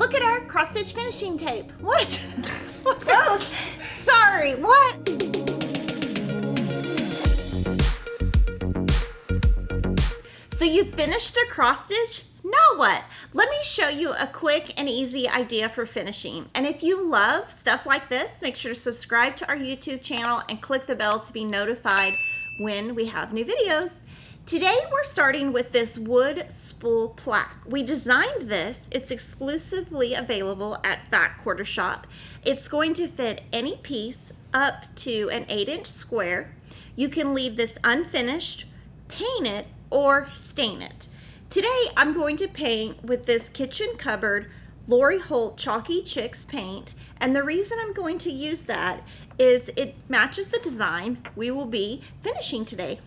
Look at our cross-stitch finishing tape. What? What? Gross. Sorry, what? So you finished a cross-stitch? Now what? Let me show you a quick and easy idea for finishing. And if you love stuff like this, make sure to subscribe to our YouTube channel and click the bell to be notified when we have new videos. Today we're starting with this wood spool plaque. We designed this. It's exclusively available at Fat Quarter Shop. It's going to fit any piece up to an 8-inch square. You can leave this unfinished, paint it, or stain it. Today I'm going to paint with this kitchen cupboard Lori Holt Chalky Chicks paint, and the reason I'm going to use that is it matches the design we will be finishing today.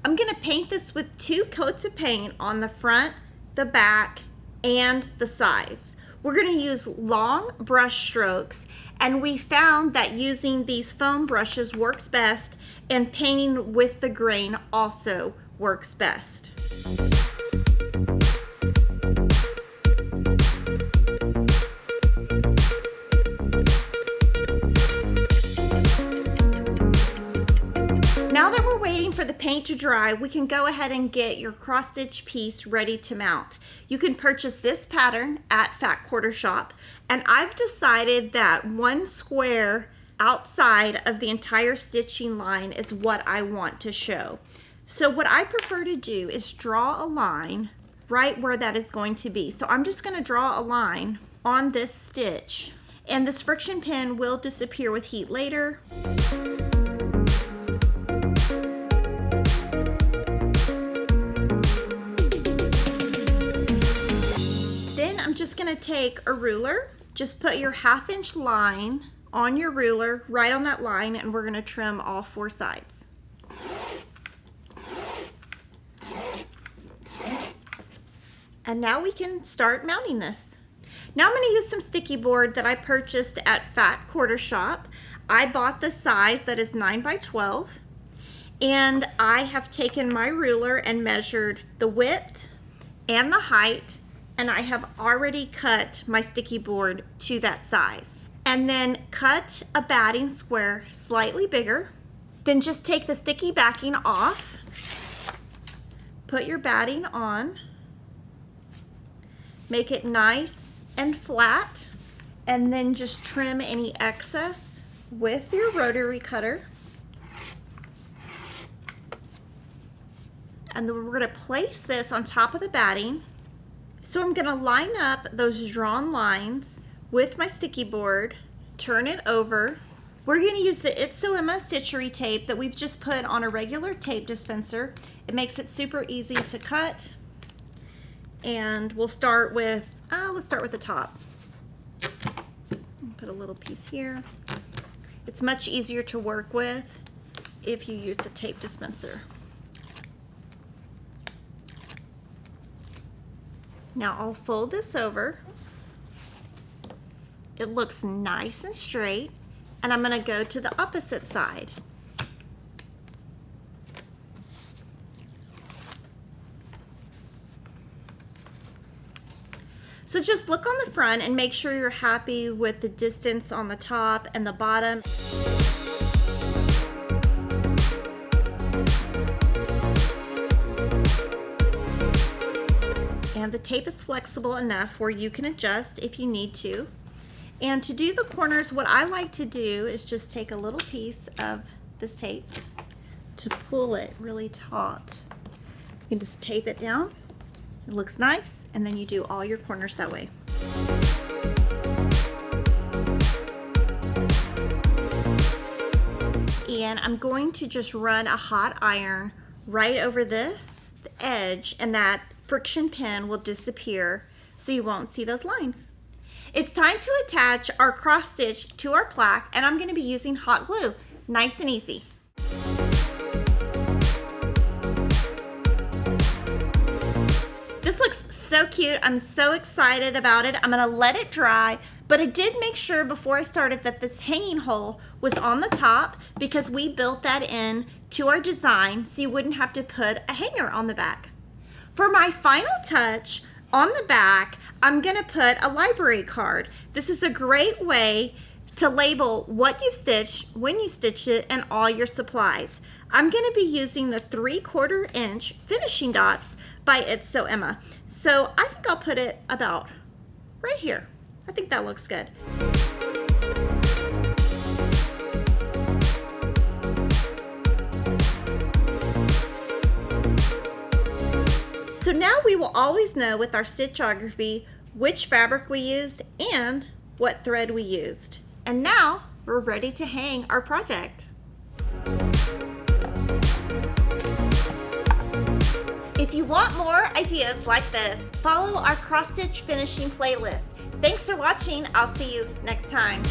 I'm going to paint this with 2 coats of paint on the front, the back, and the sides. We're going to use long brush strokes, and we found that using these foam brushes works best, and painting with the grain also works best. Now that we're waiting for the paint to dry, we can go ahead and get your cross-stitch piece ready to mount. You can purchase this pattern at Fat Quarter Shop, and I've decided that 1 square outside of the entire stitching line is what I want to show. So what I prefer to do is draw a line right where that is going to be. So I'm just going to draw a line on this stitch, and this friction pin will disappear with heat later. I'm just going to take a ruler, just put your 1/2-inch line on your ruler right on that line, and we're going to trim all 4 sides. And now we can start mounting this. Now I'm going to use some sticky board that I purchased at Fat Quarter Shop. I bought the size that is 9 by 12, and I have taken my ruler and measured the width and the height, and I have already cut my sticky board to that size. And then cut a batting square slightly bigger. Then just take the sticky backing off, put your batting on, make it nice and flat, and then just trim any excess with your rotary cutter. And then we're going to place this on top of the batting. So I'm going to line up those drawn lines with my sticky board, turn it over. We're going to use the It's So Emma stitchery tape that we've just put on a regular tape dispenser. It makes it super easy to cut. And we'll start with, let's start with the top. Put a little piece here. It's much easier to work with if you use the tape dispenser. Now I'll fold this over. It looks nice and straight, and I'm going to go to the opposite side. So just look on the front and make sure you're happy with the distance on the top and the bottom. And the tape is flexible enough where you can adjust if you need to. And to do the corners, what I like to do is just take a little piece of this tape to pull it really taut. You can just tape it down. It looks nice, and then you do all your corners that way. And I'm going to just run a hot iron right over this, the edge, and that friction pin will disappear so you won't see those lines. It's time to attach our cross stitch to our plaque, and I'm going to be using hot glue. Nice and easy. This looks so cute. I'm so excited about it. I'm going to let it dry, but I did make sure before I started that this hanging hole was on the top because we built that in to our design so you wouldn't have to put a hanger on the back. For my final touch, On the back, I'm gonna put a library card. This is a great way to label what you've stitched, when you stitched it, and all your supplies. I'm gonna be using the 3/4 inch finishing dots by It's So Emma. So I think I'll put it about right here. I think that looks good. So now we will always know with our stitchography which fabric we used and what thread we used. And now we're ready to hang our project. If you want more ideas like this, follow our cross stitch finishing playlist. Thanks for watching. I'll see you next time.